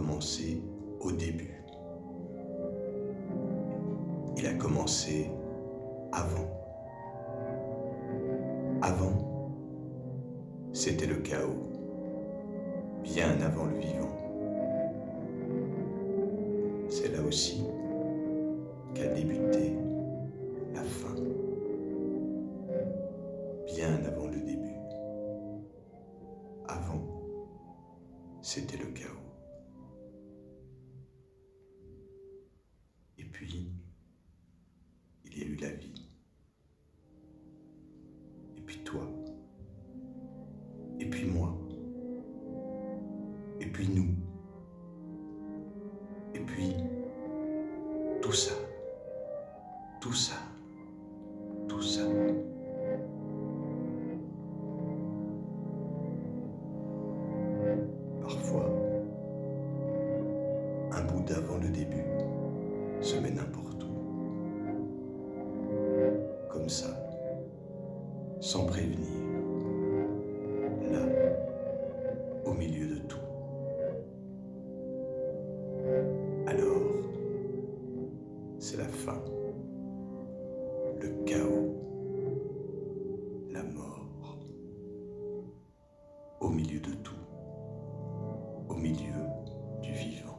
commencé au début. Il a commencé avant. Avant, c'était le chaos, bien avant le vivant. C'est là aussi qu'a débuté la fin, bien avant le début. Avant, c'était le chaos. Et puis, il y a eu la vie. Et puis toi. Et puis moi. Et puis nous. Et puis, tout ça. Tout ça. Tout ça. Parfois, un bout d'avant le début se met n'importe où. Comme ça, sans prévenir. Là, au milieu de tout. Alors, c'est la fin, le chaos, la mort, au milieu de tout, au milieu du vivant.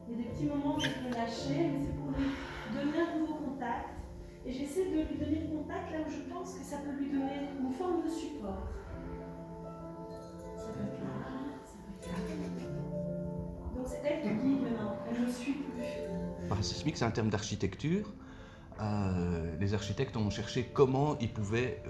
Il y a des petits moments où je peux lâcher, mais c'est pour lui donner un nouveau contact. Et j'essaie de lui donner le contact là où je pense que ça peut lui donner une forme de support. Ça peut être là, ça peut être là. Donc c'est elle qui guide maintenant, elle ne me suit plus. Parasismique, c'est un terme d'architecture. Les architectes ont cherché comment ils pouvaient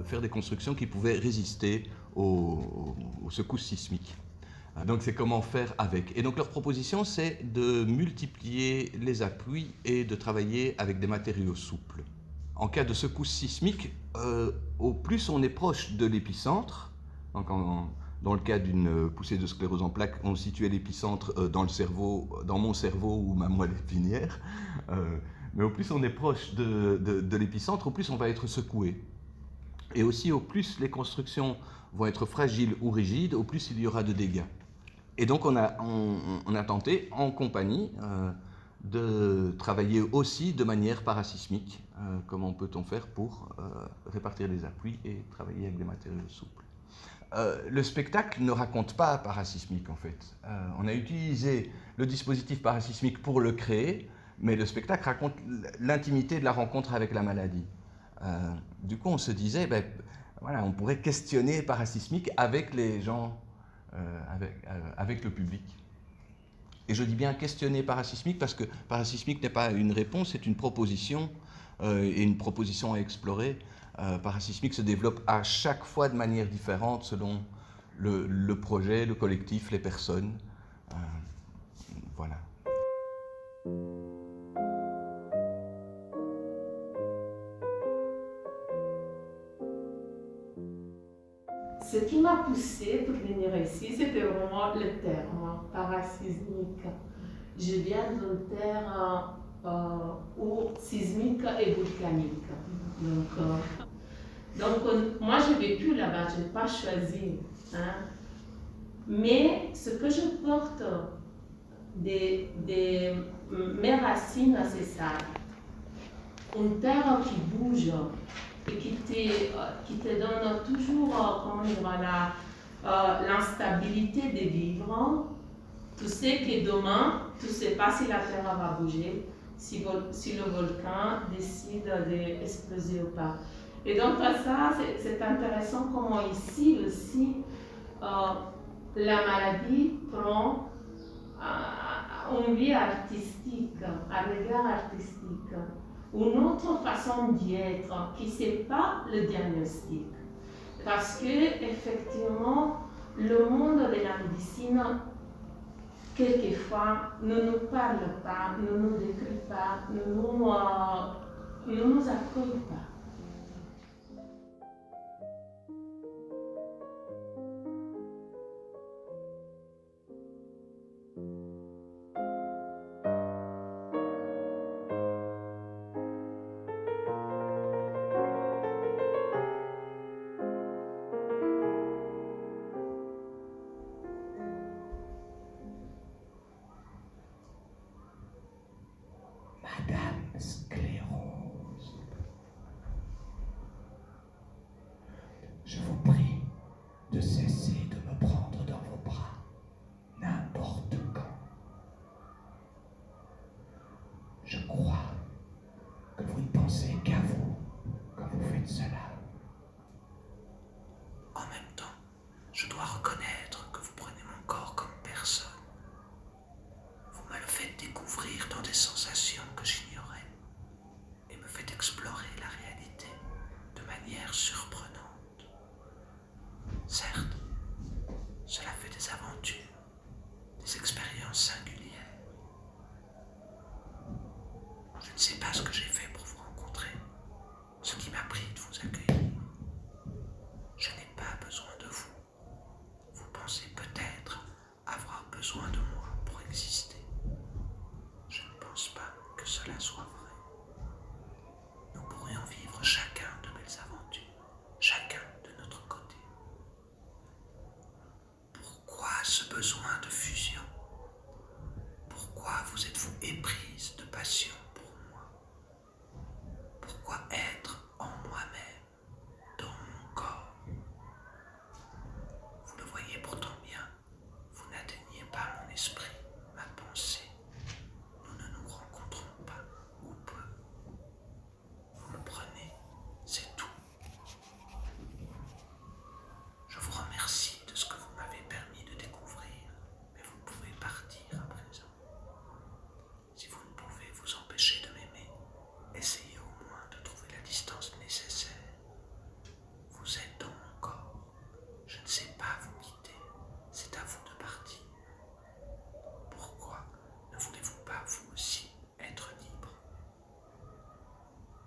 faire des constructions qui pouvaient résister aux secousses sismiques. Donc c'est comment faire avec. Et donc leur proposition, c'est de multiplier les appuis et de travailler avec des matériaux souples. En cas de secousse sismique, au plus on est proche de l'épicentre, donc dans le cas d'une poussée de sclérose en plaques, on situait l'épicentre dans le cerveau, dans mon cerveau ou ma moelle épinière, mais au plus on est proche de l'épicentre, au plus on va être secoué. Et aussi, au plus les constructions vont être fragiles ou rigides, au plus il y aura de dégâts. Et donc on a tenté, en compagnie, de travailler aussi de manière parasismique. Comment peut-on faire pour répartir les appuis et travailler avec des matériaux souples. Le spectacle ne raconte pas parasismique, en fait. On a utilisé le dispositif parasismique pour le créer, mais le spectacle raconte l'intimité de la rencontre avec la maladie. Du coup, on se disait, voilà, on pourrait questionner parasismique avec les gens, avec le public. Et je dis bien questionner parasismique parce que parasismique n'est pas une réponse, c'est une proposition et une proposition à explorer. Parasismique se développe à chaque fois de manière différente selon le projet, le collectif, les personnes. Voilà. Ce qui m'a poussée pour venir ici, c'était vraiment le terme parasismique. Je viens d'un terme sismique et volcanique. Donc, moi j'ai vécu là-bas, je n'ai pas choisi. Hein. Mais ce que je porte mes racines, c'est ça. Une terre qui bouge et qui te donne toujours l'instabilité de vivre. Tu sais que demain, tu ne sais pas si la terre va bouger, si le volcan décide d'exploser ou pas. Et donc ça, c'est intéressant comment ici aussi, la maladie prend une vie artistique, un regard artistique, une autre façon d'y être qui n'est pas le diagnostic. Parce que effectivement, le monde de la médecine, quelquefois, ne nous parle pas, ne nous décrit pas, ne nous accueille pas. Je vous prie de cesser de me prendre dans vos bras, n'importe quand. Je crois que vous ne pensez qu'à vous quand vous faites cela. En même temps, je dois reconnaître que vous prenez mon corps comme personne. Vous me le faites découvrir dans des sensations que j'ignorais et me faites explorer la réalité de manière surprenante. Certes, cela fait des aventures, des expériences singulières. Je ne sais pas ce que j'ai fait pour vous rencontrer, ce qui m'a pris de vous accueillir. Je n'ai pas besoin de vous. Vous pensez peut-être avoir besoin de moi pour exister. Je ne pense pas que cela soit vrai. Nous pourrions vivre chacun de belles aventures, chacun de notre côté. Pourquoi ce besoin de fusion? Pourquoi vous êtes-vous éprise de passion pour moi? Pourquoi être en moi-même, dans mon corps? Vous le voyez pourtant bien, vous n'atteignez pas mon esprit, ma pensée. Nous ne nous rencontrons pas, ou peu. Vous me prenez, c'est tout. Je vous remercie de ce que vous m'avez permis de découvrir, mais vous pouvez partir à présent. Si vous ne pouvez vous empêcher de m'aimer, essayez au moins de trouver la distance nécessaire. Vous êtes dans mon corps. Je ne sais pas vous quitter. C'est à vous de partir. Pourquoi ne voulez-vous pas vous aussi être libre?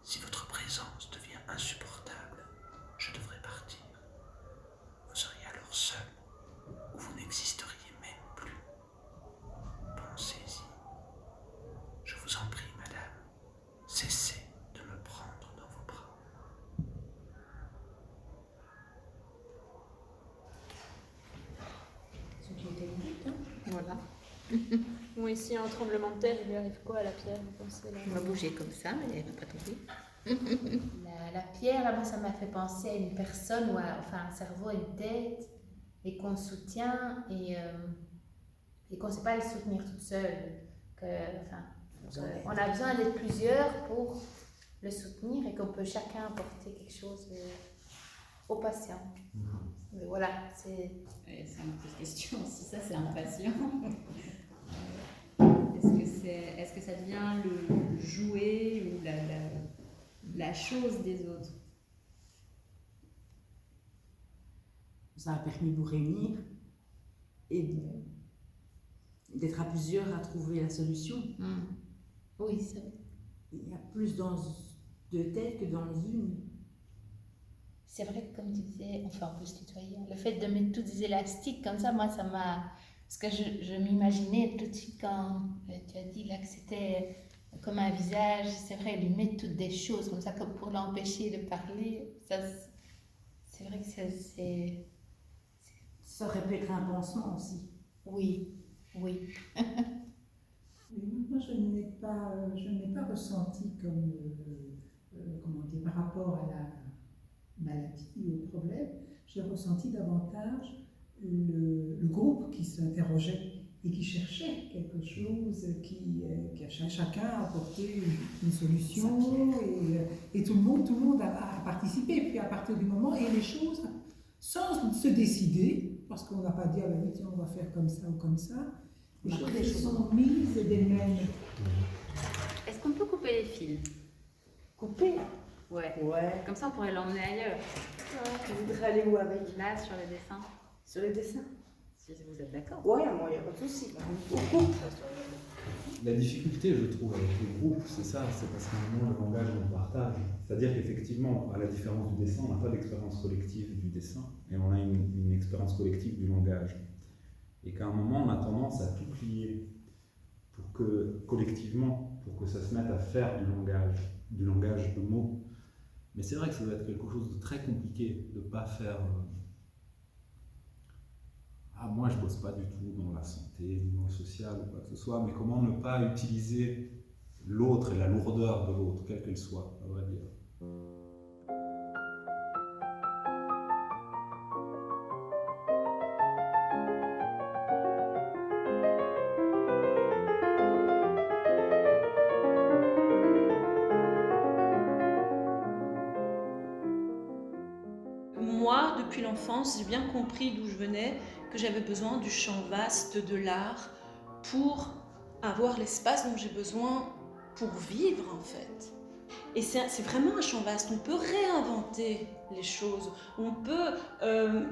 Si votre présence devient insupportable, je devrais partir. Vous seriez alors seul, ou vous n'existeriez même plus. Pensez-y. Je vous en prie, madame, cessez de me prendre dans vos bras. Ce qui était le but, hein. Voilà. Bon, ici, un tremblement de terre, il lui arrive quoi à la pierre, vous pensez là? Elle va bouger comme ça, mais elle va pas tomber. La pierre, là, moi, ça m'a fait penser à une personne, ou enfin un cerveau, une tête, et qu'on soutient, et qu'on ne sait pas le soutenir toute seule. On a besoin d'être plusieurs pour le soutenir, et qu'on peut chacun apporter quelque chose au patient. Mais voilà, c'est... Et ça me pose question si ça c'est un patient. Est-ce que ça devient le jouet ou la chose des autres? Ça a permis de vous réunir et d'être à plusieurs à trouver la solution. Oui, c'est vrai. Il y a plus dans deux têtes que dans une. C'est vrai que comme tu disais, enfin on peut se tutoyer, le fait de mettre tous des élastiques comme ça, moi ça m'a... Parce que je m'imaginais tout de suite quand tu as dit là que c'était comme un visage, c'est vrai, lui mettre toutes des choses comme ça, comme pour l'empêcher de parler, ça, c'est vrai que c'est... Ça aurait pu être un pansement aussi. Oui, oui. Moi, je n'ai pas ressenti comme, comment dire, par rapport à la maladie ou au problème, j'ai ressenti davantage le groupe qui s'interrogeait et qui cherchait quelque chose, qui chacun apportait une solution et tout le monde a participé. Puis à partir du moment, et les choses, sans se décider, parce qu'on n'a pas dit, ah ben oui, tiens, on va faire comme ça ou comme ça, les choses sont mises d'elles-mêmes. Est-ce qu'on peut couper les fils? Couper? Ouais. Comme ça, on pourrait l'emmener ailleurs. Tu voudrais aller où avec? Là, sur le dessin. Sur les dessins? Si vous êtes d'accord. Ouais, moi, il n'y a pas de souci. La difficulté, je trouve, avec le groupe, c'est ça, c'est parce qu'à un moment, le langage, on le partage. C'est-à-dire qu'effectivement, à la différence du dessin, on n'a pas d'expérience collective du dessin, et on a une expérience collective du langage. Et qu'à un moment, on a tendance à tout plier pour que, collectivement, pour que ça se mette à faire du langage de mots. Mais c'est vrai que ça doit être quelque chose de très compliqué de ne pas faire... Ah, moi, je ne bosse pas du tout dans la santé, ni dans le social, ou quoi que ce soit, mais comment ne pas utiliser l'autre et la lourdeur de l'autre, quelle qu'elle soit, à vrai dire. moi, depuis l'enfance, j'ai bien compris d'où je venais, que j'avais besoin du champ vaste de l'art pour avoir l'espace dont j'ai besoin pour vivre, en fait. Et c'est vraiment un champ vaste. On peut réinventer les choses, on peut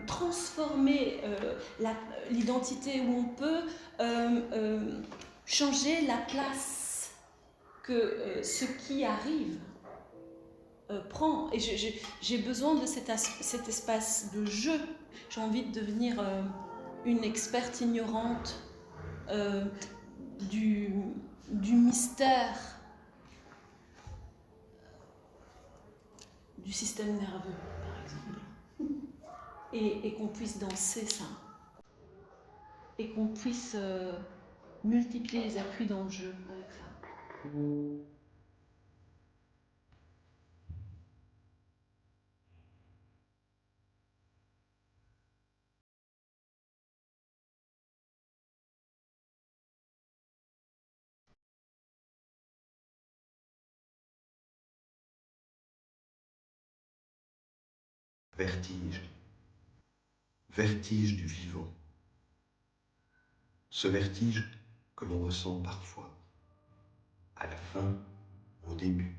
transformer l'identité, où on peut changer la place que ce qui arrive prend. Et j'ai besoin de cet espace de jeu. J'ai envie de devenir une experte ignorante du mystère du système nerveux, par exemple. Et qu'on puisse danser ça. Et qu'on puisse multiplier les appuis dans le jeu avec ça. Vertige. Vertige du vivant. Ce vertige que l'on ressent parfois, à la fin, au début,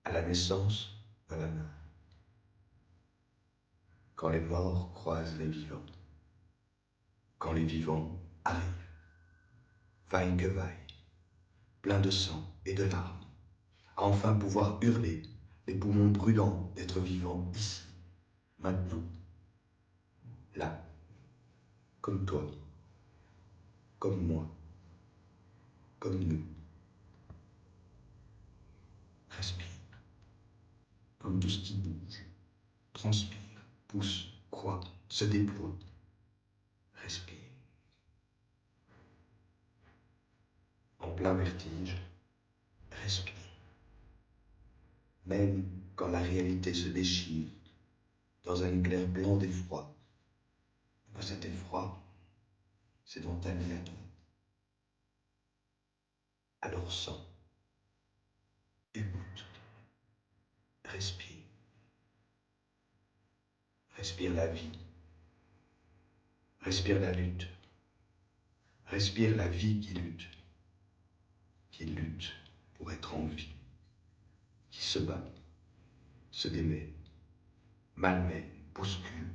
à la naissance de la mort, quand les morts croisent les vivants, quand les vivants arrivent, vaille que vaille, plein de sang et de larmes, à enfin pouvoir hurler, les poumons brûlants d'être vivants ici, maintenant, là, comme toi, comme moi, comme nous. Respire, comme tout ce qui bouge, transpire, pousse, croît, se déploie. Respire. En plein vertige, respire. Même quand la réalité se déchire dans un éclair blanc d'effroi, cet effroi, c'est dans ta vie à toi. Alors sens, écoute, respire. Respire la vie. Respire la lutte. Respire la vie qui lutte pour être en vie, qui se bat, se démet, malmet, bouscule.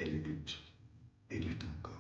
Elle lutte et lutte encore.